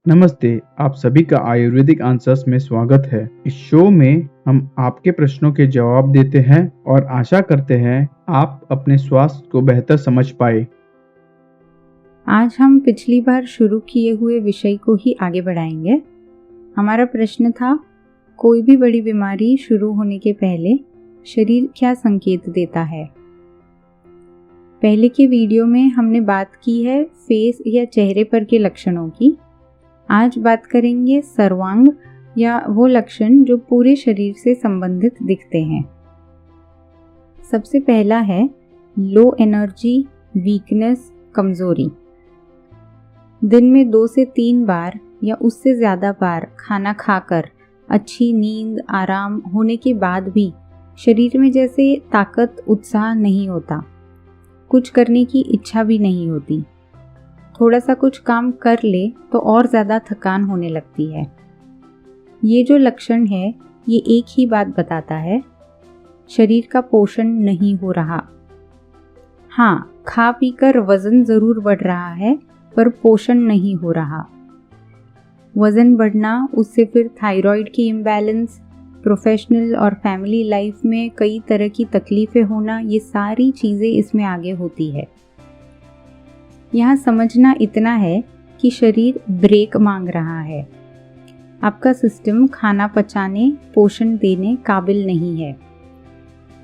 नमस्ते, आप सभी का आयुर्वेदिक आंसर्स में स्वागत है। इस शो में हम आपके प्रश्नों के जवाब देते हैं और आशा करते हैं आप अपने स्वास्थ्य को बेहतर समझ पाए। आज हम पिछली बार शुरू किए हुए विषय को ही आगे बढ़ाएंगे। हमारा प्रश्न था, कोई भी बड़ी बीमारी शुरू होने के पहले शरीर क्या संकेत देता है। पहले के वीडियो में हमने बात की है फेस या चेहरे पर के लक्षणों की। आज बात करेंगे सर्वांग या वो लक्षण जो पूरे शरीर से संबंधित दिखते हैं। सबसे पहला है लो एनर्जी, वीकनेस, कमजोरी। दिन में 2 से 3 बार या उससे ज़्यादा बार खाना खाकर अच्छी नींद, आराम होने के बाद भी शरीर में जैसे ताकत, उत्साह नहीं होता, कुछ करने की इच्छा भी नहीं होती। थोड़ा सा कुछ काम कर ले तो और ज़्यादा थकान होने लगती है। ये जो लक्षण है ये एक ही बात बताता है, शरीर का पोषण नहीं हो रहा। हाँ, खा पीकर वज़न ज़रूर बढ़ रहा है पर पोषण नहीं हो रहा। वज़न बढ़ना, उससे फिर थायराइड की इम्बैलेंस, प्रोफेशनल और फैमिली लाइफ में कई तरह की तकलीफ़ें होना, ये सारी चीज़ें इसमें आगे होती है। यहाँ समझना इतना है कि शरीर ब्रेक मांग रहा है। आपका सिस्टम खाना पचाने, पोषण देने काबिल नहीं है।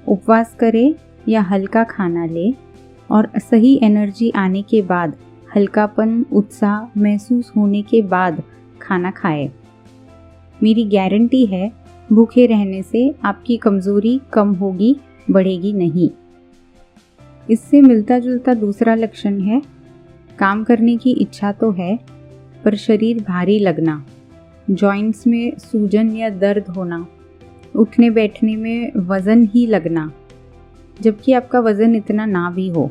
उपवास करे या हल्का खाना ले और सही एनर्जी आने के बाद, हल्कापन, उत्साह महसूस होने के बाद खाना खाए। मेरी गारंटी है भूखे रहने से आपकी कमज़ोरी कम होगी, बढ़ेगी नहीं। इससे मिलता जुलता दूसरा लक्षण है, काम करने की इच्छा तो है पर शरीर भारी लगना, जॉइंट्स में सूजन या दर्द होना, उठने बैठने में वज़न ही लगना, जबकि आपका वज़न इतना ना भी हो।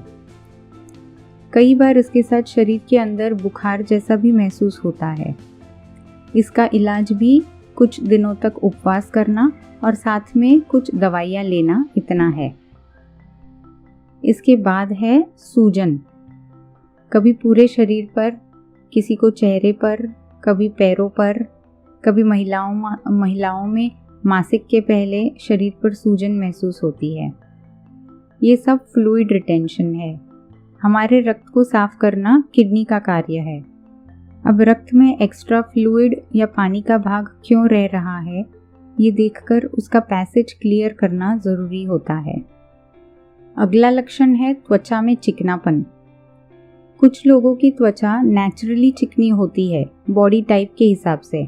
कई बार इसके साथ शरीर के अंदर बुखार जैसा भी महसूस होता है। इसका इलाज भी कुछ दिनों तक उपवास करना और साथ में कुछ दवाइयाँ लेना, इतना है। इसके बाद है सूजन। कभी पूरे शरीर पर, किसी को चेहरे पर, कभी पैरों पर, कभी महिलाओं में मासिक के पहले शरीर पर सूजन महसूस होती है। ये सब फ्लूइड रिटेंशन है। हमारे रक्त को साफ करना किडनी का कार्य है। अब रक्त में एक्स्ट्रा फ्लूइड या पानी का भाग क्यों रह रहा है, ये देखकर उसका पैसेज क्लियर करना ज़रूरी होता है। अगला लक्षण है त्वचा में चिकनापन। कुछ लोगों की त्वचा नेचुरली चिकनी होती है बॉडी टाइप के हिसाब से,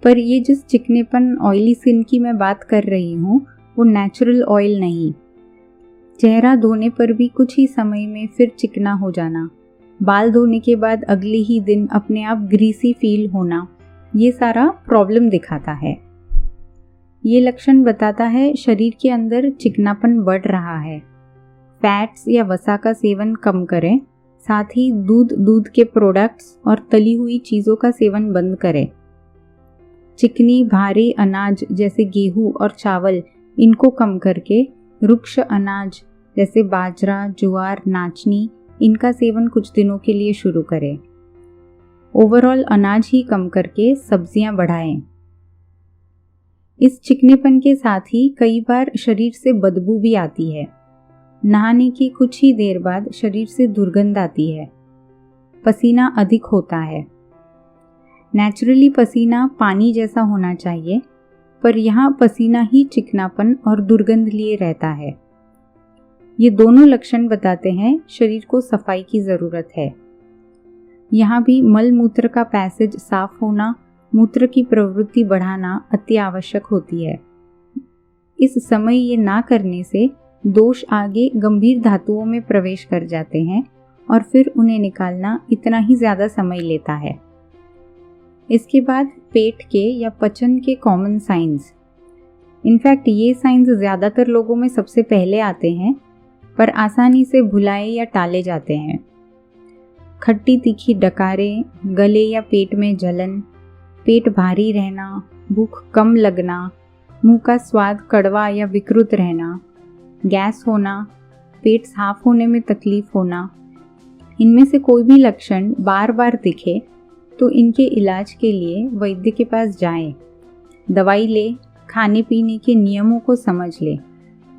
पर ये जिस चिकनेपन, ऑयली स्किन की मैं बात कर रही हूँ वो नेचुरल ऑयल नहीं। चेहरा धोने पर भी कुछ ही समय में फिर चिकना हो जाना, बाल धोने के बाद अगले ही दिन अपने आप ग्रीसी फील होना, ये सारा प्रॉब्लम दिखाता है। ये लक्षण बताता है शरीर के अंदर चिकनापन बढ़ रहा है। फैट्स या वसा का सेवन कम करें, साथ ही दूध के प्रोडक्ट्स और तली हुई चीज़ों का सेवन बंद करें। चिकनी भारी अनाज जैसे गेहूं और चावल, इनको कम करके रुक्ष अनाज जैसे बाजरा, ज्वार, नाचनी, इनका सेवन कुछ दिनों के लिए शुरू करें। ओवरऑल अनाज ही कम करके सब्जियां बढ़ाएं। इस चिकनेपन के साथ ही कई बार शरीर से बदबू भी आती है। नहाने की कुछ ही देर बाद शरीर से दुर्गंध आती है। पसीना अधिक होता है। नेचुरली पसीना पानी जैसा होना चाहिए, पर यहाँ पसीना ही चिकनापन और दुर्गंध लिए रहता है। ये दोनों लक्षण बताते हैं शरीर को सफाई की ज़रूरत है। यहाँ भी मल मूत्र का पैसेज साफ होना, मूत्र की प्रवृत्ति बढ़ाना अति आवश्यक होती है। इस समय ये ना करने से दोष आगे गंभीर धातुओं में प्रवेश कर जाते हैं और फिर उन्हें निकालना इतना ही ज़्यादा समय लेता है। इसके बाद पेट के या पचन के कॉमन साइंस। इनफैक्ट ये साइंस ज़्यादातर लोगों में सबसे पहले आते हैं, पर आसानी से भुलाए या टाले जाते हैं। खट्टी तीखी डकारें, गले या पेट में जलन, पेट भारी रहना, भूख कम लगना, मुंह का स्वाद कड़वा या विकृत रहना, गैस होना, पेट साफ होने में तकलीफ होना, इनमें से कोई भी लक्षण बार बार दिखे तो इनके इलाज के लिए वैद्य के पास जाएं, दवाई ले, खाने पीने के नियमों को समझ ले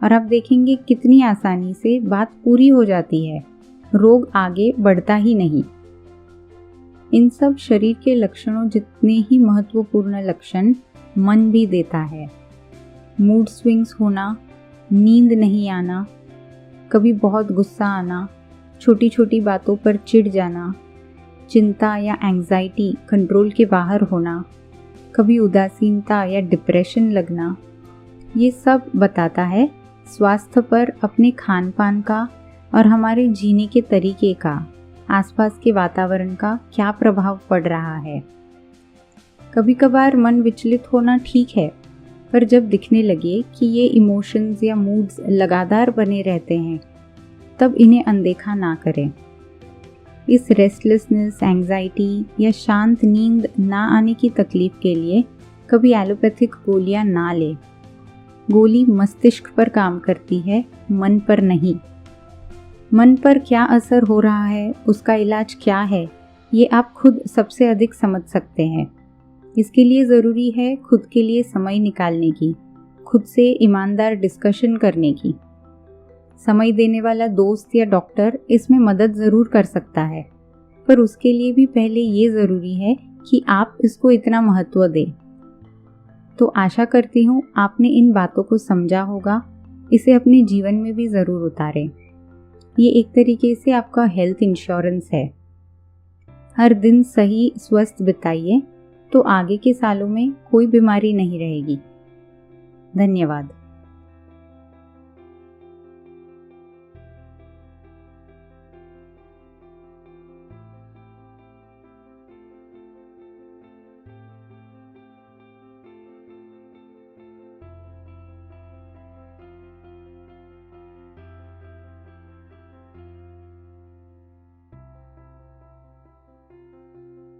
और आप देखेंगे कितनी आसानी से बात पूरी हो जाती है, रोग आगे बढ़ता ही नहीं। इन सब शरीर के लक्षणों जितने ही महत्वपूर्ण लक्षण मन भी देता है। मूड स्विंग्स होना, नींद नहीं आना, कभी बहुत गुस्सा आना, छोटी छोटी बातों पर चिढ़ जाना, चिंता या एंग्जाइटी कंट्रोल के बाहर होना, कभी उदासीनता या डिप्रेशन लगना, ये सब बताता है स्वास्थ्य पर अपने खान पान का और हमारे जीने के तरीके का, आसपास के वातावरण का क्या प्रभाव पड़ रहा है। कभी कभार मन विचलित होना ठीक है, पर जब दिखने लगे कि ये इमोशंस या मूड्स लगातार बने रहते हैं, तब इन्हें अनदेखा ना करें। इस रेस्टलेसनेस, एंग्जाइटी या शांत नींद ना आने की तकलीफ के लिए कभी एलोपैथिक गोलियां ना लें। गोली मस्तिष्क पर काम करती है, मन पर नहीं। मन पर क्या असर हो रहा है, उसका इलाज क्या है, ये आप खुद सबसे अधिक समझ सकते हैं। इसके लिए ज़रूरी है खुद के लिए समय निकालने की, खुद से ईमानदार डिस्कशन करने की। समय देने वाला दोस्त या डॉक्टर इसमें मदद ज़रूर कर सकता है, पर उसके लिए भी पहले ये ज़रूरी है कि आप इसको इतना महत्व दें। तो आशा करती हूँ आपने इन बातों को समझा होगा, इसे अपने जीवन में भी ज़रूर उतारें। ये एक तरीके से आपका हेल्थ इंश्योरेंस है। हर दिन सही स्वस्थ बिताइए तो आगे के सालों में कोई बीमारी नहीं रहेगी। धन्यवाद।